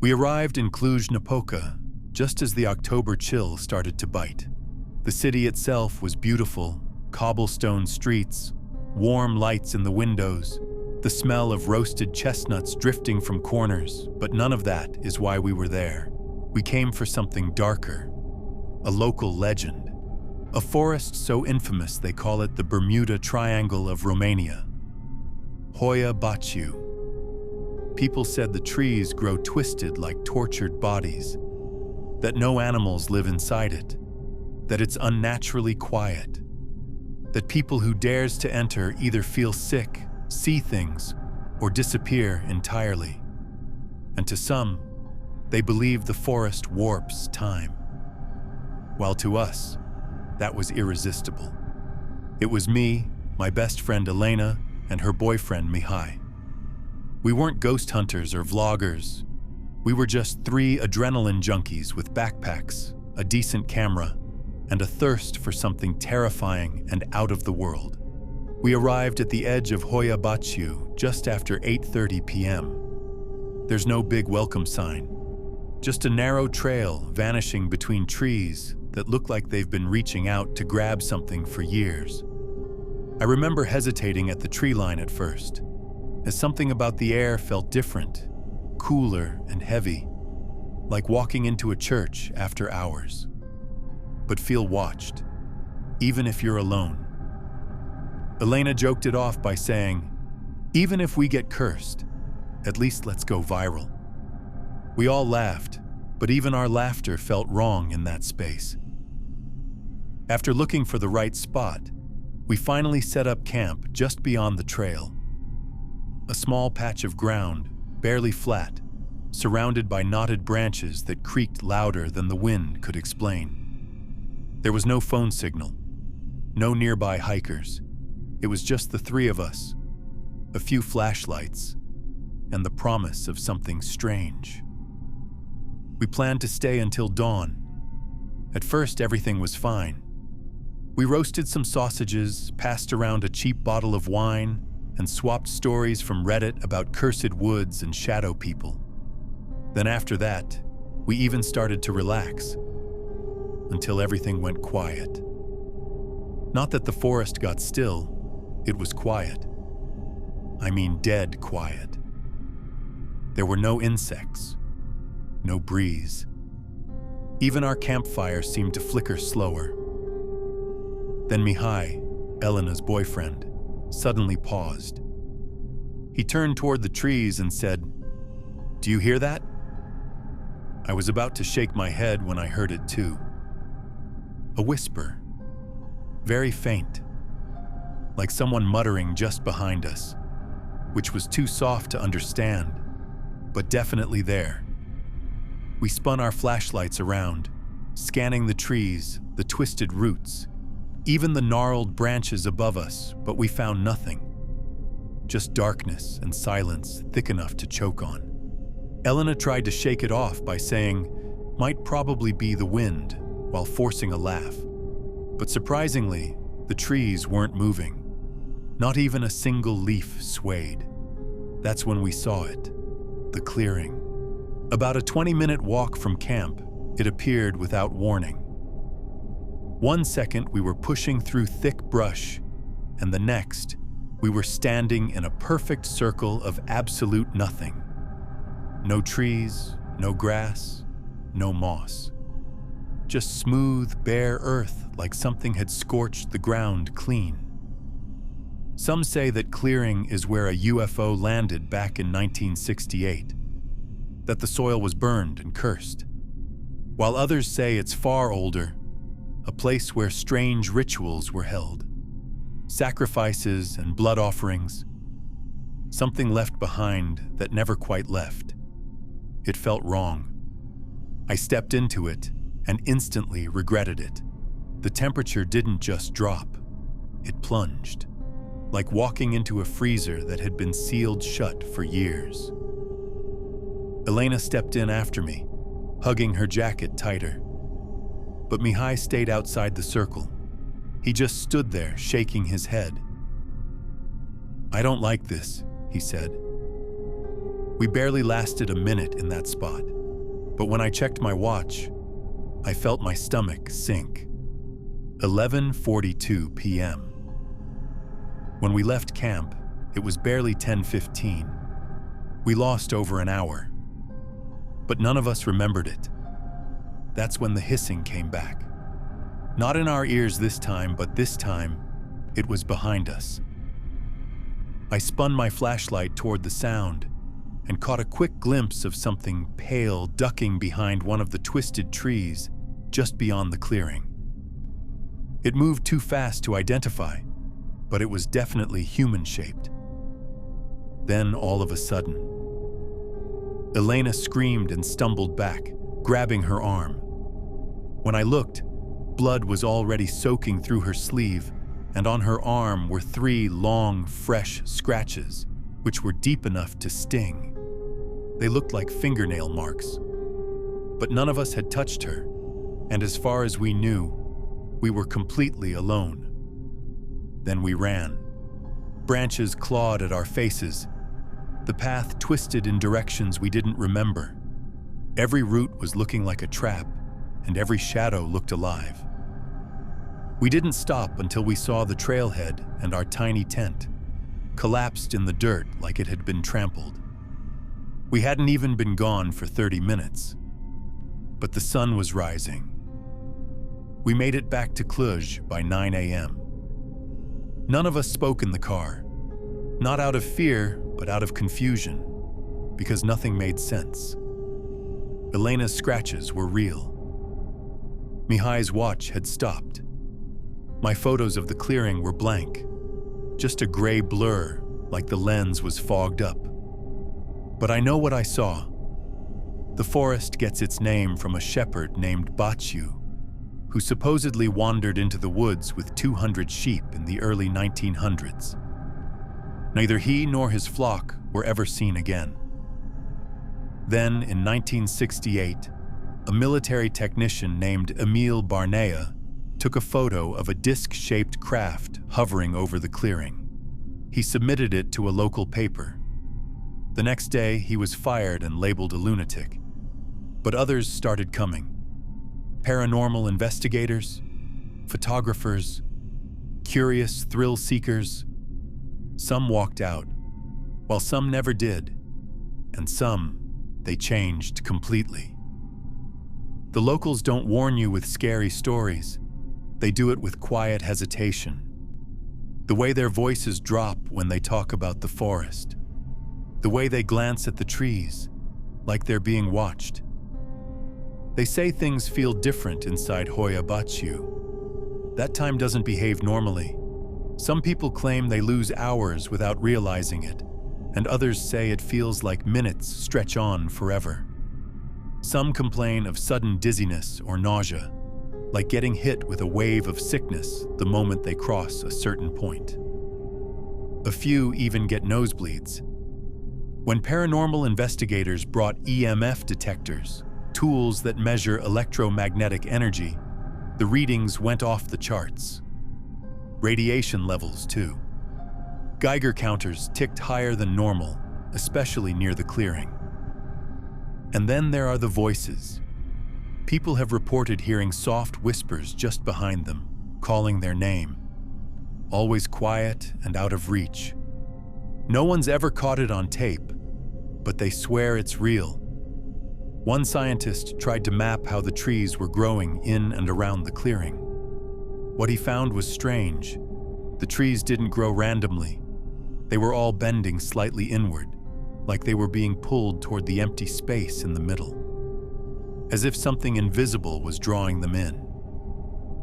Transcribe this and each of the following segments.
We arrived in Cluj-Napoca just as the October chill started to bite. The city itself was beautiful, cobblestone streets, warm lights in the windows, the smell of roasted chestnuts drifting from corners, but none of that is why we were there. We came for something darker, a local legend, a forest so infamous they call it the Bermuda Triangle of Romania. Hoia Baciu. People said the trees grow twisted like tortured bodies, that no animals live inside it, that it's unnaturally quiet, that people who dares to enter either feel sick, see things, or disappear entirely. And to some, they believe the forest warps time. While to us, that was irresistible. It was me, my best friend Elena, and her boyfriend Mihai. We weren't ghost hunters or vloggers. We were just three adrenaline junkies with backpacks, a decent camera, and a thirst for something terrifying and out of the world. We arrived at the edge of Hoia Baciu just after 8:30 p.m. There's no big welcome sign, just a narrow trail vanishing between trees that look like they've been reaching out to grab something for years. I remember hesitating at the tree line at first, as something about the air felt different, cooler and heavy, like walking into a church after hours. But feel watched, even if you're alone. Elena joked it off by saying, "Even if we get cursed, at least let's go viral." We all laughed, but even our laughter felt wrong in that space. After looking for the right spot, we finally set up camp just beyond the trail. A small patch of ground, barely flat, surrounded by knotted branches that creaked louder than the wind could explain. There was no phone signal, no nearby hikers. It was just the three of us, a few flashlights, and the promise of something strange. We planned to stay until dawn. At first, everything was fine. We roasted some sausages, passed around a cheap bottle of wine, and swapped stories from Reddit about cursed woods and shadow people. Then after that, we even started to relax, until everything went quiet. Not that the forest got still, it was quiet. I mean dead quiet. There were no insects, no breeze. Even our campfire seemed to flicker slower. Then Mihai, Elena's boyfriend, suddenly paused. He turned toward the trees and said, "Do you hear that?" I was about to shake my head when I heard it too. A whisper, very faint, like someone muttering just behind us, which was too soft to understand, but definitely there. We spun our flashlights around, scanning the trees, the twisted roots, even the gnarled branches above us, but we found nothing. Just darkness and silence thick enough to choke on. Elena tried to shake it off by saying, "Might probably be the wind," while forcing a laugh. But surprisingly, the trees weren't moving. Not even a single leaf swayed. That's when we saw it, the clearing. About a 20-minute walk from camp, it appeared without warning. One second we were pushing through thick brush, and the next, we were standing in a perfect circle of absolute nothing. No trees, no grass, no moss. Just smooth, bare earth like something had scorched the ground clean. Some say that clearing is where a UFO landed back in 1968, that the soil was burned and cursed, while others say it's far older, a place where strange rituals were held, sacrifices and blood offerings, something left behind that never quite left. It felt wrong. I stepped into it and instantly regretted it. The temperature didn't just drop, it plunged, like walking into a freezer that had been sealed shut for years. Elena stepped in after me, hugging her jacket tighter. But Mihai stayed outside the circle. He just stood there, shaking his head. "I don't like this," he said. We barely lasted a minute in that spot, but when I checked my watch, I felt my stomach sink. 11:42 p.m. When we left camp, it was barely 10:15. We lost over an hour, but none of us remembered it. That's when the hissing came back. Not in our ears this time, but this time, it was behind us. I spun my flashlight toward the sound and caught a quick glimpse of something pale ducking behind one of the twisted trees just beyond the clearing. It moved too fast to identify, but it was definitely human-shaped. Then, all of a sudden, Elena screamed and stumbled back, grabbing her arm. When I looked, blood was already soaking through her sleeve, and on her arm were 3 long, fresh scratches, which were deep enough to sting. They looked like fingernail marks. But none of us had touched her, and as far as we knew, we were completely alone. Then we ran. Branches clawed at our faces. The path twisted in directions we didn't remember. Every route was looking like a trap, and every shadow looked alive. We didn't stop until we saw the trailhead and our tiny tent, collapsed in the dirt like it had been trampled. We hadn't even been gone for 30 minutes, but the sun was rising. We made it back to Cluj by 9 a.m. None of us spoke in the car, not out of fear, but out of confusion, because nothing made sense. Elena's scratches were real. Mihai's watch had stopped. My photos of the clearing were blank, just a gray blur, like the lens was fogged up. But I know what I saw. The forest gets its name from a shepherd named Baciu, who supposedly wandered into the woods with 200 sheep in the early 1900s. Neither he nor his flock were ever seen again. Then, in 1968, a military technician named Emil Barnea took a photo of a disc-shaped craft hovering over the clearing. He submitted it to a local paper. The next day, he was fired and labeled a lunatic. But others started coming. Paranormal investigators, photographers, curious thrill seekers. Some walked out, while some never did, and some, they changed completely. The locals don't warn you with scary stories. They do it with quiet hesitation. The way their voices drop when they talk about the forest. The way they glance at the trees, like they're being watched. They say things feel different inside Hoia Baciu. That time doesn't behave normally. Some people claim they lose hours without realizing it, and others say it feels like minutes stretch on forever. Some complain of sudden dizziness or nausea, like getting hit with a wave of sickness the moment they cross a certain point. A few even get nosebleeds. When paranormal investigators brought EMF detectors, tools that measure electromagnetic energy, the readings went off the charts. Radiation levels, too. Geiger counters ticked higher than normal, especially near the clearing. And then there are the voices. People have reported hearing soft whispers just behind them, calling their name. Always quiet and out of reach. No one's ever caught it on tape, but they swear it's real. One scientist tried to map how the trees were growing in and around the clearing. What he found was strange. The trees didn't grow randomly. They were all bending slightly inward, like they were being pulled toward the empty space in the middle. As if something invisible was drawing them in.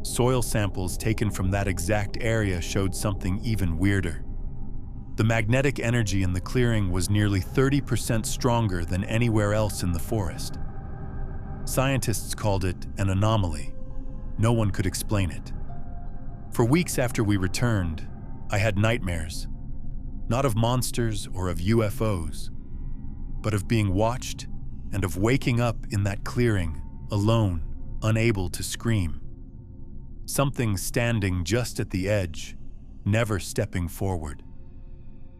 Soil samples taken from that exact area showed something even weirder. The magnetic energy in the clearing was nearly 30% stronger than anywhere else in the forest. Scientists called it an anomaly. No one could explain it. For weeks after we returned, I had nightmares, not of monsters or of UFOs, but of being watched and of waking up in that clearing, alone, unable to scream. Something standing just at the edge, never stepping forward.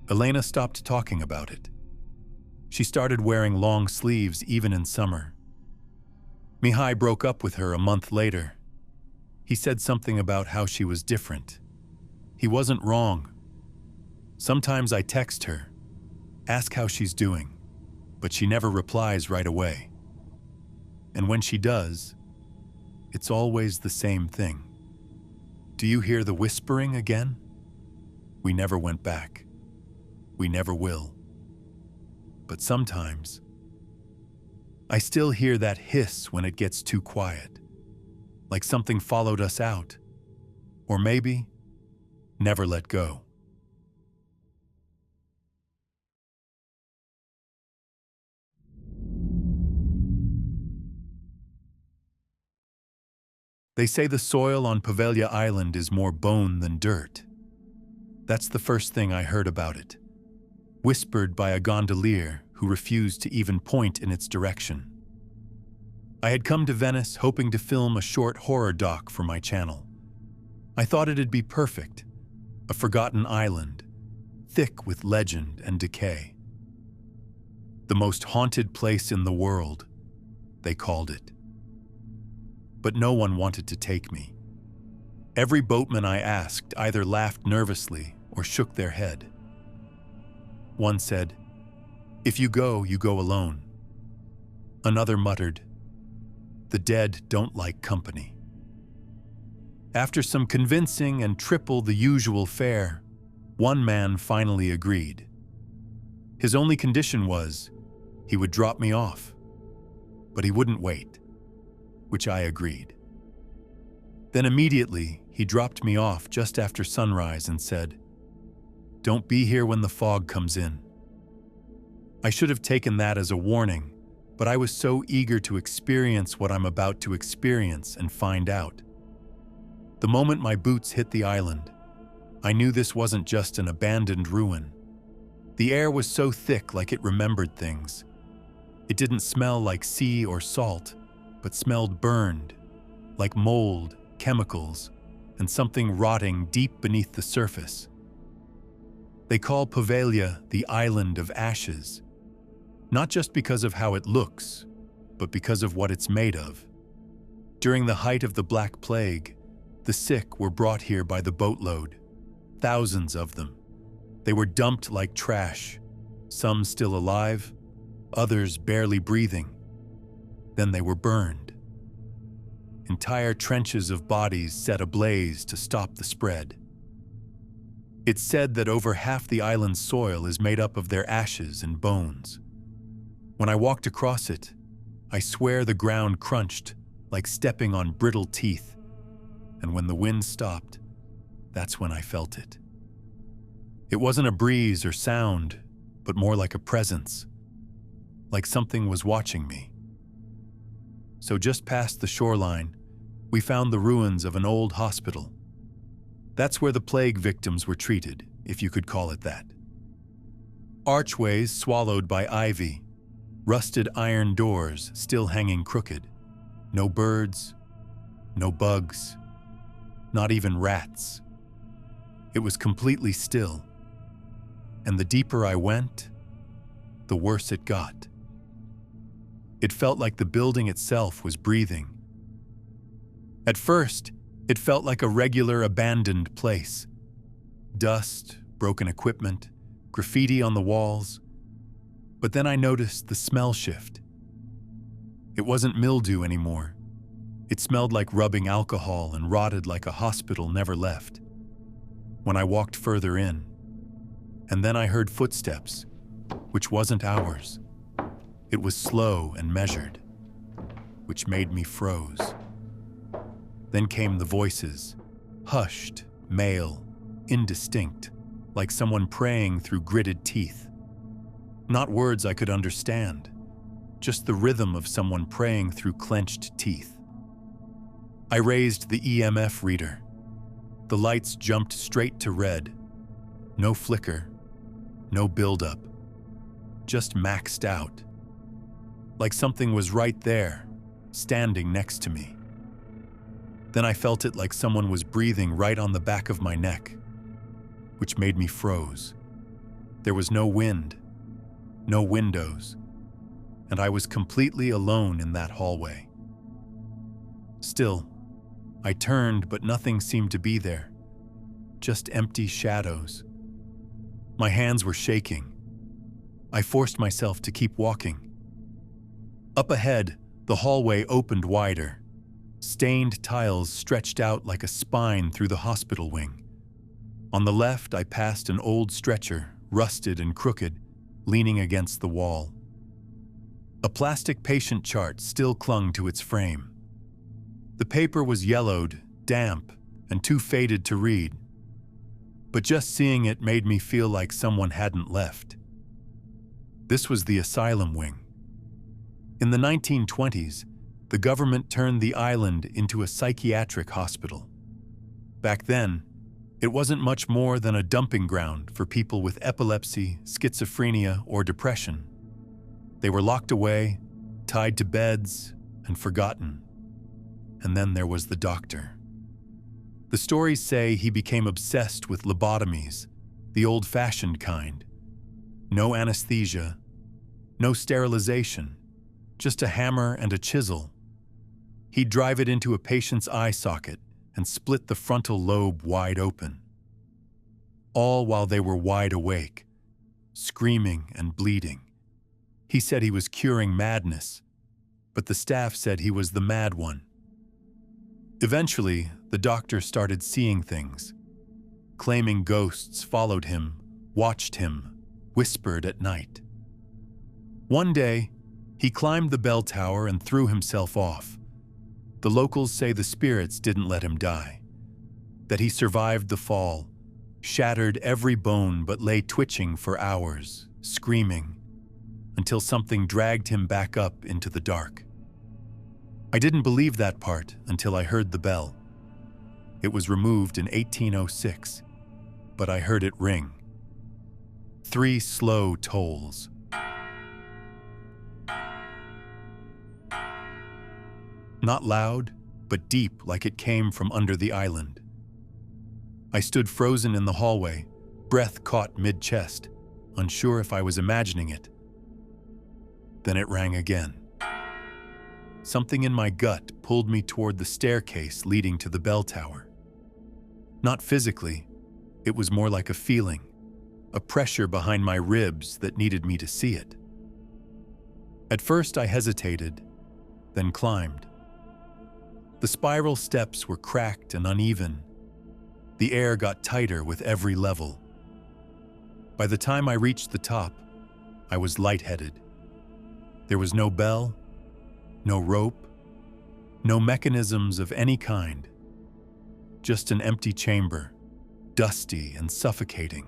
Elena stopped talking about it. She started wearing long sleeves even in summer. Mihai broke up with her a month later. He said something about how she was different. He wasn't wrong. Sometimes I text her, ask how she's doing, but she never replies right away. And when she does, it's always the same thing. Do you hear the whispering again? We never went back. We never will. But sometimes, I still hear that hiss when it gets too quiet, like something followed us out, or maybe never let go. They say the soil on Poveglia Island is more bone than dirt. That's the first thing I heard about it, whispered by a gondolier who refused to even point in its direction. I had come to Venice hoping to film a short horror doc for my channel. I thought it'd be perfect, a forgotten island, thick with legend and decay. The most haunted place in the world, they called it. But no one wanted to take me. Every boatman I asked either laughed nervously or shook their head. One said, "If you go alone." Another muttered, "The dead don't like company." After some convincing and triple the usual fare, one man finally agreed. His only condition was he would drop me off, but he wouldn't wait, which I agreed. Then immediately, he dropped me off just after sunrise and said, "Don't be here when the fog comes in." I should have taken that as a warning, but I was so eager to experience what I'm about to experience and find out. The moment my boots hit the island, I knew this wasn't just an abandoned ruin. The air was so thick like it remembered things. It didn't smell like sea or salt, but smelled burned, like mold, chemicals, and something rotting deep beneath the surface. They call Poveglia the Island of Ashes, not just because of how it looks, but because of what it's made of. During the height of the Black Plague, the sick were brought here by the boatload, thousands of them. They were dumped like trash, some still alive, others barely breathing. Then they were burned. Entire trenches of bodies set ablaze to stop the spread. It's said that over half the island's soil is made up of their ashes and bones. When I walked across it, I swear the ground crunched like stepping on brittle teeth. And when the wind stopped, that's when I felt it. It wasn't a breeze or sound, but more like a presence, like something was watching me. So just past the shoreline, we found the ruins of an old hospital. That's where the plague victims were treated, if you could call it that. Archways swallowed by ivy, rusted iron doors still hanging crooked. No birds, no bugs, not even rats. It was completely still. And the deeper I went, the worse it got. It felt like the building itself was breathing. At first, it felt like a regular abandoned place. Dust, broken equipment, graffiti on the walls. But then I noticed the smell shift. It wasn't mildew anymore. It smelled like rubbing alcohol and rotted like a hospital never left. When I walked further in, and then I heard footsteps, which wasn't ours. It was slow and measured, which made me froze. Then came the voices, hushed, male, indistinct, like someone praying through gritted teeth. Not words I could understand, just the rhythm of someone praying through clenched teeth. I raised the EMF reader. The lights jumped straight to red. No flicker, no buildup, just maxed out. Like something was right there, standing next to me. Then I felt it like someone was breathing right on the back of my neck, which made me froze. There was no wind, no windows, and I was completely alone in that hallway. Still, I turned, but nothing seemed to be there, just empty shadows. My hands were shaking. I forced myself to keep walking. Up ahead, the hallway opened wider. Stained tiles stretched out like a spine through the hospital wing. On the left, I passed an old stretcher, rusted and crooked, leaning against the wall. A plastic patient chart still clung to its frame. The paper was yellowed, damp, and too faded to read. But just seeing it made me feel like someone hadn't left. This was the asylum wing. In the 1920s, the government turned the island into a psychiatric hospital. Back then, it wasn't much more than a dumping ground for people with epilepsy, schizophrenia, or depression. They were locked away, tied to beds, and forgotten. And then there was the doctor. The stories say he became obsessed with lobotomies, the old-fashioned kind. No anesthesia, no sterilization, just a hammer and a chisel. He'd drive it into a patient's eye socket and split the frontal lobe wide open. All while they were wide awake, screaming and bleeding. He said he was curing madness, but the staff said he was the mad one. Eventually, the doctor started seeing things, claiming ghosts followed him, watched him, whispered at night. One day, he climbed the bell tower and threw himself off. The locals say the spirits didn't let him die, that he survived the fall, shattered every bone but lay twitching for hours, screaming, until something dragged him back up into the dark. I didn't believe that part until I heard the bell. It was removed in 1806, but I heard it ring. 3 slow tolls. Not loud, but deep, like it came from under the island. I stood frozen in the hallway, breath caught mid-chest, unsure if I was imagining it. Then it rang again. Something in my gut pulled me toward the staircase leading to the bell tower. Not physically, it was more like a feeling, a pressure behind my ribs that needed me to see it. At first I hesitated, then climbed. The spiral steps were cracked and uneven. The air got tighter with every level. By the time I reached the top, I was lightheaded. There was no bell, no rope, no mechanisms of any kind. Just an empty chamber, dusty and suffocating.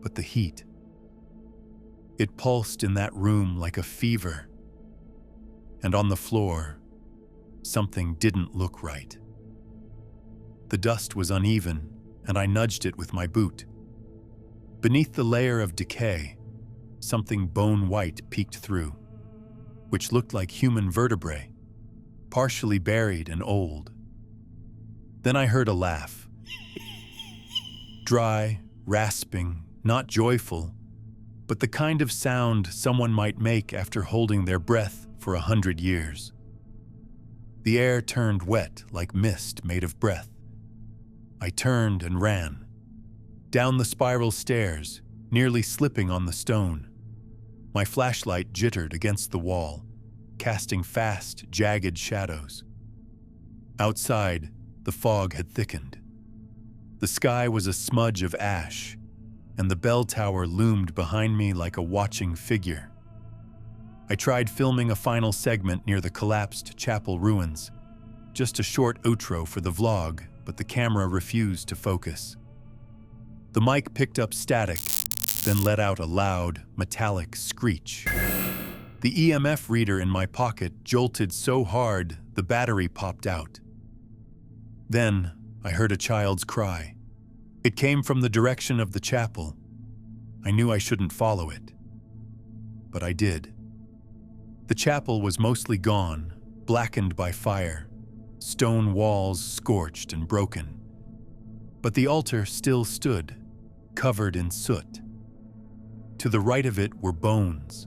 But the heat. It pulsed in that room like a fever. And on the floor, something didn't look right. The dust was uneven, and I nudged it with my boot. Beneath the layer of decay, something bone-white peeked through, which looked like human vertebrae, partially buried and old. Then I heard a laugh. Dry, rasping, not joyful, but the kind of sound someone might make after holding their breath for 100 years. The air turned wet like mist made of breath. I turned and ran. Down the spiral stairs, nearly slipping on the stone. My flashlight jittered against the wall, casting fast, jagged shadows. Outside, the fog had thickened. The sky was a smudge of ash, and the bell tower loomed behind me like a watching figure. I tried filming a final segment near the collapsed chapel ruins, just a short outro for the vlog, but the camera refused to focus. The mic picked up static, then let out a loud, metallic screech. The EMF reader in my pocket jolted so hard the battery popped out. Then I heard a child's cry. It came from the direction of the chapel. I knew I shouldn't follow it, but I did. The chapel was mostly gone, blackened by fire, stone walls scorched and broken. But the altar still stood, covered in soot. To the right of it were bones.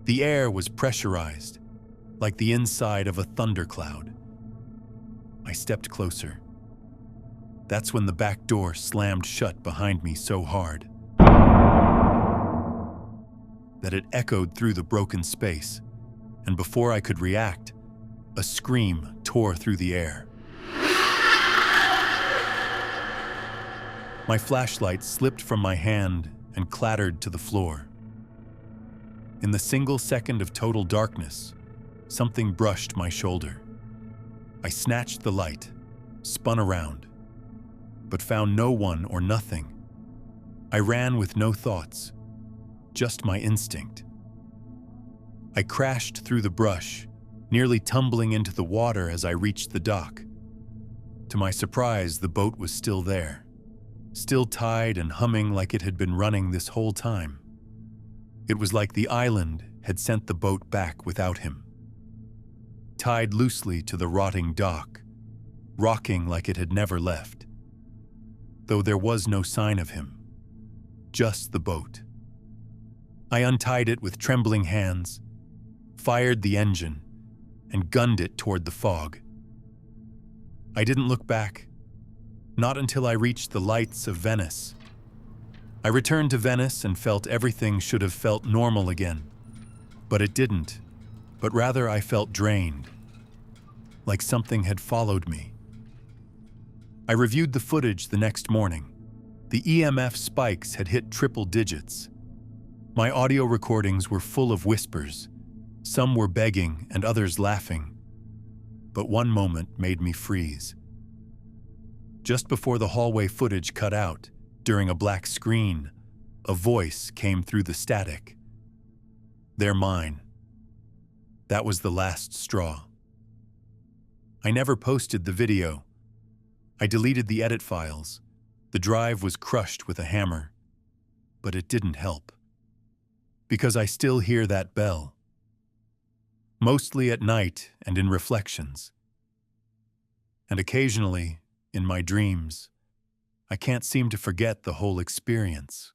The air was pressurized, like the inside of a thundercloud. I stepped closer. That's when the back door slammed shut behind me so hard that it echoed through the broken space, and before I could react, a scream tore through the air. My flashlight slipped from my hand and clattered to the floor. In the single second of total darkness, something brushed my shoulder. I snatched the light, spun around, but found no one or nothing. I ran with no thoughts, just my instinct. I crashed through the brush, nearly tumbling into the water as I reached the dock. To my surprise, the boat was still there, still tied and humming like it had been running this whole time. It was like the island had sent the boat back without him. Tied loosely to the rotting dock, rocking like it had never left. Though there was no sign of him, just the boat. I untied it with trembling hands, fired the engine, and gunned it toward the fog. I didn't look back, not until I reached the lights of Venice. I returned to Venice and felt everything should have felt normal again, but it didn't, but rather I felt drained, like something had followed me. I reviewed the footage the next morning. The EMF spikes had hit triple digits. My audio recordings were full of whispers. Some were begging and others laughing. But one moment made me freeze. Just before the hallway footage cut out, during a black screen, a voice came through the static. "They're mine." That was the last straw. I never posted the video. I deleted the edit files. The drive was crushed with a hammer. But it didn't help. Because I still hear that bell. Mostly at night and in reflections. And occasionally, in my dreams, I can't seem to forget the whole experience.